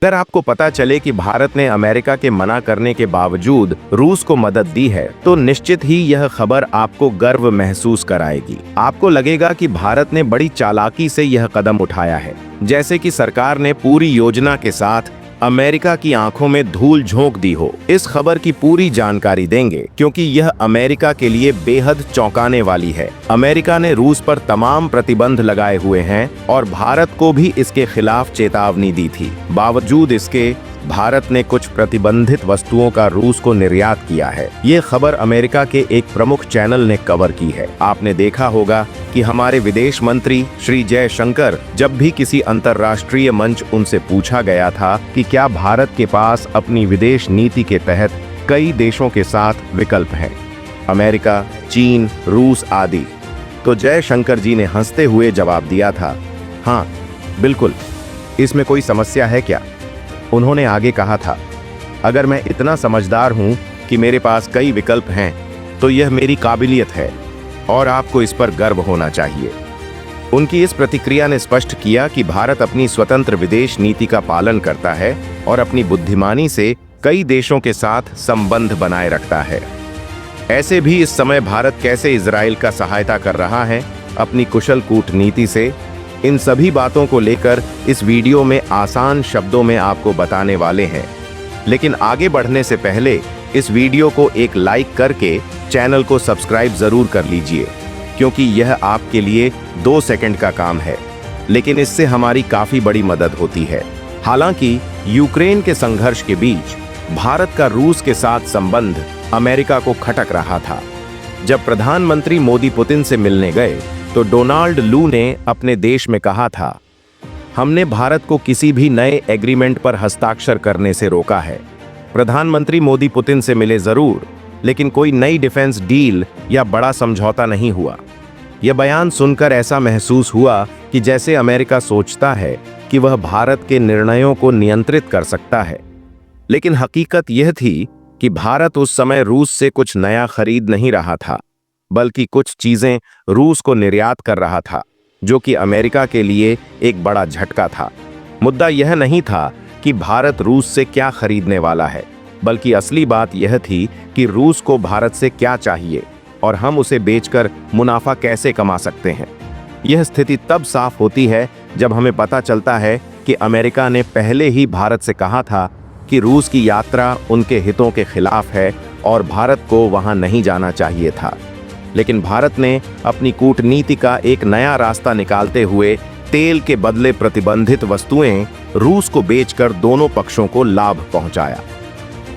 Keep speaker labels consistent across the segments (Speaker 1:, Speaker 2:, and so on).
Speaker 1: अगर आपको पता चले कि भारत ने अमेरिका के मना करने के बावजूद रूस को मदद दी है, तो निश्चित ही यह खबर आपको गर्व महसूस कराएगी। आपको लगेगा कि भारत ने बड़ी चालाकी से यह कदम उठाया है, जैसे कि सरकार ने पूरी योजना के साथ अमेरिका की आंखों में धूल झोंक दी हो। इस खबर की पूरी जानकारी देंगे क्योंकि यह अमेरिका के लिए बेहद चौंकाने वाली है। अमेरिका ने रूस पर तमाम प्रतिबंध लगाए हुए हैं और भारत को भी इसके खिलाफ चेतावनी दी थी। बावजूद इसके भारत ने कुछ प्रतिबंधित वस्तुओं का रूस को निर्यात किया है। ये खबर अमेरिका के एक प्रमुख चैनल ने कवर की है। आपने देखा होगा कि हमारे विदेश मंत्री श्री जयशंकर, जब भी किसी अंतर्राष्ट्रीय मंच उनसे पूछा गया था कि क्या भारत के पास अपनी विदेश नीति के तहत कई देशों के साथ विकल्प हैं, अमेरिका, चीन, रूस आदि, तो जयशंकर जी ने हंसते हुए जवाब दिया था, हाँ बिल्कुल, इसमें कोई समस्या है क्या। उन्होंने आगे कहा था, अगर मैं इतना समझदार हूं कि मेरे पास कई विकल्प हैं, तो यह मेरी काबिलियत है और आपको इस पर गर्व होना चाहिए। उनकी इस प्रतिक्रिया ने स्पष्ट किया कि भारत अपनी स्वतंत्र विदेश नीति का पालन करता है और अपनी बुद्धिमानी से कई देशों के साथ संबंध बनाए रखता है। ऐसे भी इस समय भारत कैसे इजराइल का सहायता कर रहा है अपनी कुशल कूटनीति से, इन सभी बातों को लेकर इस वीडियो में आसान शब्दों में आपको बताने वाले हैं। लेकिन आगे बढ़ने से पहले इस वीडियो को एक लाइक करके चैनल को सब्सक्राइब जरूर कर लीजिए, क्योंकि यह आपके लिए 2 सेकंड का काम है, लेकिन इससे हमारी काफी बड़ी मदद होती है। हालांकि यूक्रेन के संघर्ष के बीच भारत का रूस के साथ संबंध अमेरिका को खटक रहा था। जब प्रधानमंत्री मोदी पुतिन से मिलने गए तो डोनाल्ड लू ने अपने देश में कहा था, हमने भारत को किसी भी नए एग्रीमेंट पर हस्ताक्षर करने से रोका है। प्रधानमंत्री मोदी पुतिन से मिले जरूर, लेकिन कोई नई डिफेंस डील या बड़ा समझौता नहीं हुआ। यह बयान सुनकर ऐसा महसूस हुआ कि जैसे अमेरिका सोचता है कि वह भारत के निर्णयों को नियंत्रित कर सकता है। लेकिन हकीकत यह थी कि भारत उस समय रूस से कुछ नया खरीद नहीं रहा था, बल्कि कुछ चीजें रूस को निर्यात कर रहा था, जो कि अमेरिका के लिए एक बड़ा झटका था। मुद्दा यह नहीं था कि भारत रूस से क्या खरीदने वाला है, बल्कि असली बात यह थी कि रूस को भारत से क्या चाहिए और हम उसे बेचकर मुनाफा कैसे कमा सकते हैं। यह स्थिति तब साफ होती है जब हमें पता चलता है कि अमेरिका ने पहले ही भारत से कहा था कि रूस की यात्रा उनके हितों के खिलाफ है और भारत को वहां नहीं जाना चाहिए था। लेकिन भारत ने अपनी कूटनीति का एक नया रास्ता निकालते हुए तेल के बदले प्रतिबंधित वस्तुएं रूस को बेचकर दोनों पक्षों को लाभ पहुंचाया।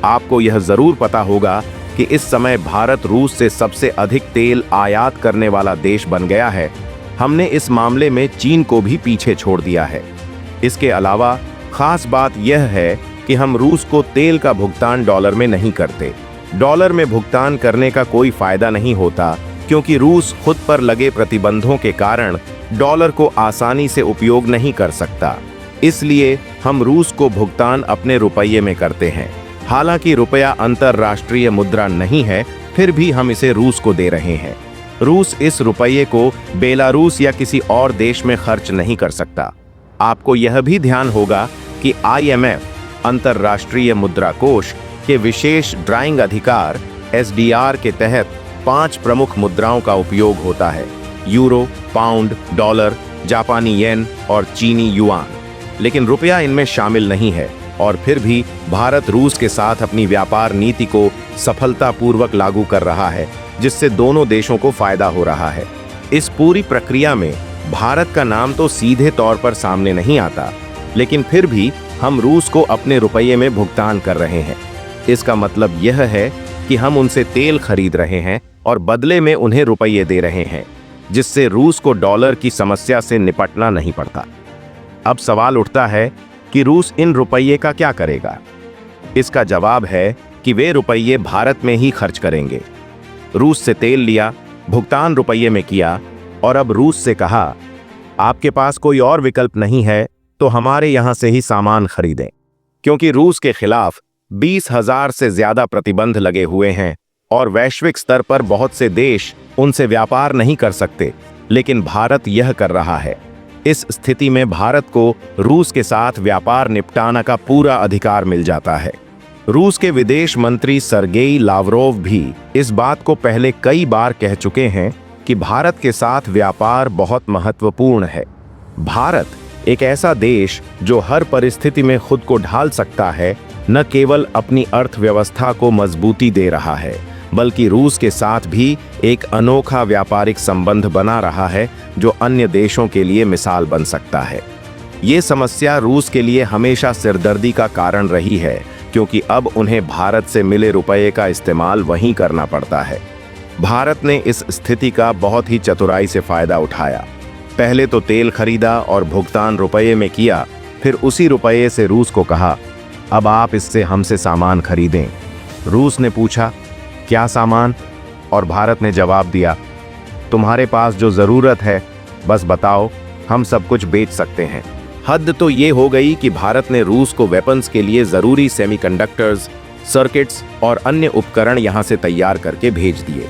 Speaker 1: आपको यह जरूर पता होगा कि इस समय भारत रूस से सबसे अधिक तेल आयात करने वाला देश बन गया है। हमने इस मामले में चीन को भी पीछे छोड़ दिया है। इसके अलावा खास बात यह है कि हम रूस को तेल का भुगतान डॉलर में नहीं करते। डॉलर में भुगतान करने का कोई फायदा नहीं होता, क्योंकि रूस खुद पर लगे प्रतिबंधों के कारण डॉलर को आसानी से उपयोग नहीं कर सकता। इसलिए हम रूस को भुगतान अपने रुपये में करते हैं। हालांकि रुपया अंतर्राष्ट्रीय मुद्रा नहीं है, फिर भी हम इसे रूस को दे रहे हैं। रूस इस रुपये को बेलारूस या किसी और देश में खर्च नहीं कर सकता। आपको यह भी ध्यान होगा कि IMF अंतर्राष्ट्रीय मुद्रा कोष के विशेष ड्राइंग अधिकार SDR के तहत 5 प्रमुख मुद्राओं का उपयोग होता है, यूरो, पाउंड, डॉलर, जापानी येन और चीनी युआन। लेकिन रुपया इनमें शामिल नहीं है और फिर भी भारत रूस के साथ अपनी व्यापार नीति को सफलतापूर्वक लागू कर रहा है, जिससे दोनों देशों को फायदा हो रहा है। इस पूरी प्रक्रिया में भारत का नाम तो सीधे तौर पर सामने नहीं आता, लेकिन फिर भी हम रूस को अपने रुपये में भुगतान कर रहे हैं। इसका मतलब यह है कि हम उनसे तेल खरीद रहे हैं और बदले में उन्हें रुपये दे रहे हैं, जिससे रूस को डॉलर की समस्या से निपटना नहीं पड़ता। अब सवाल उठता है कि रूस इन रुपये का क्या करेगा। इसका जवाब है कि वे रुपये भारत में ही खर्च करेंगे। रूस से तेल लिया, भुगतान रुपये में किया और अब रूस से कहा, आपके पास कोई और विकल्प नहीं है तो हमारे यहां से ही सामान खरीदें। क्योंकि रूस के खिलाफ 20,000 से ज्यादा प्रतिबंध लगे हुए हैं और वैश्विक स्तर पर बहुत से देश उनसे व्यापार नहीं कर सकते, लेकिन भारत यह कर रहा है। इस स्थिति में भारत को रूस के साथ व्यापार निपटाना का पूरा अधिकार मिल जाता है। रूस के विदेश मंत्री सर्गेई लावरोव भी इस बात को पहले कई बार कह चुके हैं कि भारत के साथ व्यापार बहुत महत्वपूर्ण है। भारत एक ऐसा देश जो हर परिस्थिति में खुद को ढाल सकता है, न केवल अपनी अर्थव्यवस्था को मजबूती दे रहा है, बल्कि रूस के साथ भी एक अनोखा व्यापारिक संबंध बना रहा है जो अन्य देशों के लिए मिसाल बन सकता है। ये समस्या रूस के लिए हमेशा सिरदर्दी का कारण रही है, क्योंकि अब उन्हें भारत से मिले रुपये का इस्तेमाल वहीं करना पड़ता है। भारत ने इस स्थिति का बहुत ही चतुराई से फायदा उठाया। पहले तो तेल खरीदा और भुगतान रुपये में किया, फिर उसी रुपये से रूस को कहा, अब आप इससे हमसे सामान खरीदें। रूस ने पूछा, क्या सामान? और भारत ने जवाब दिया, तुम्हारे पास जो ज़रूरत है बस बताओ, हम सब कुछ बेच सकते हैं। हद तो ये हो गई कि भारत ने रूस को वेपन्स के लिए ज़रूरी सेमीकंडक्टर्स, सर्किट्स और अन्य उपकरण यहाँ से तैयार करके भेज दिए।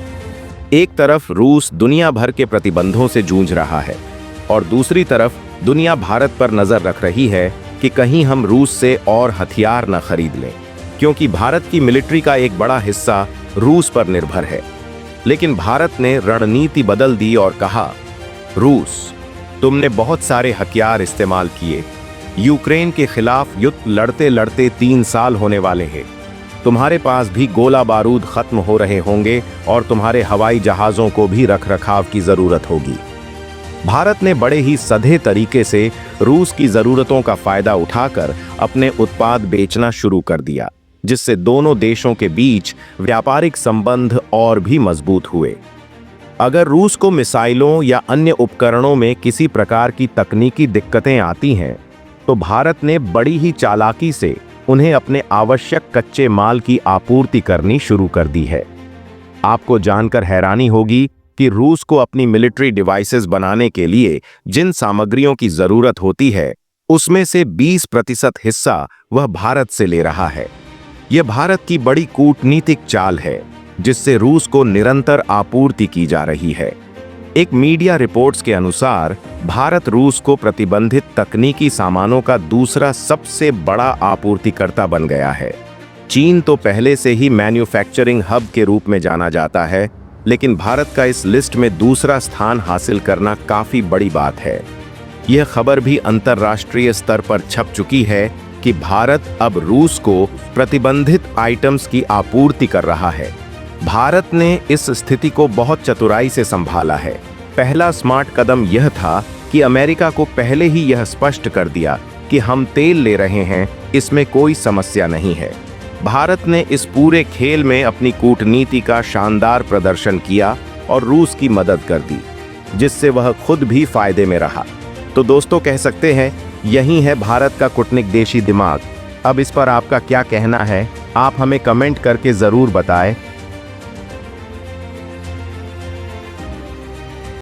Speaker 1: एक तरफ रूस दुनिया भर के प्रतिबंधों से जूझ रहा है और दूसरी तरफ दुनिया भारत पर नज़र रख रही है कि कहीं हम रूस से और हथियार न खरीद लें, क्योंकि भारत की मिलिट्री का एक बड़ा हिस्सा रूस पर निर्भर है। लेकिन भारत ने रणनीति बदल दी और कहा, रूस, तुमने बहुत सारे हथियार इस्तेमाल किए। यूक्रेन के खिलाफ युद्ध लड़ते लड़ते 3 साल होने वाले हैं। तुम्हारे पास भी गोला बारूद खत्म हो रहे होंगे और तुम्हारे हवाई जहाज़ों को भी रखरखाव की ज़रूरत होगी। भारत ने बड़े ही सधे तरीके से रूस की ज़रूरतों का फ़ायदा उठाकर अपने उत्पाद बेचना शुरू कर दिया, जिससे दोनों देशों के बीच व्यापारिक संबंध और भी मजबूत हुए। अगर रूस को मिसाइलों या अन्य उपकरणों में किसी प्रकार की तकनीकी दिक्कतें आती हैं, तो भारत ने बड़ी ही चालाकी से उन्हें अपने आवश्यक कच्चे माल की आपूर्ति करनी शुरू कर दी है। आपको जानकर हैरानी होगी कि रूस को अपनी मिलिट्री डिवाइसेस बनाने के लिए जिन सामग्रियों की जरूरत होती है, उसमें से 20% हिस्सा वह भारत से ले रहा है। यह भारत की बड़ी कूटनीतिक चाल है, जिससे रूस को निरंतर आपूर्ति की जा रही है। एक मीडिया रिपोर्ट्स के अनुसार भारत रूस को प्रतिबंधित तकनीकी सामानों का दूसरा सबसे बड़ा आपूर्तिकर्ता बन गया है। चीन तो पहले से ही मैन्युफैक्चरिंग हब के रूप में जाना जाता है, लेकिन भारत का इस लिस्ट में दूसरा स्थान हासिल करना काफी बड़ी बात है। यह खबर भी अंतर्राष्ट्रीय स्तर पर छप चुकी है कि भारत अब रूस को प्रतिबंधित आइटम्स की आपूर्ति कर रहा है। भारत ने इस स्थिति को बहुत चतुराई से संभाला है। पहला स्मार्ट कदम यह था कि अमेरिका को पहले ही यह स्पष्ट कर दिया कि हम तेल ले रहे हैं, इसमें कोई समस्या नहीं है। भारत ने इस पूरे खेल में अपनी कूटनीति का शानदार प्रदर्शन किया और रूस की मदद कर दी, जिससे वह खुद भी फायदे में रहा। तो दोस्तों, कह सकते हैं यही है भारत का कूटनीतिक देशी दिमाग। अब इस पर आपका क्या कहना है, आप हमें कमेंट करके ज़रूर बताएं।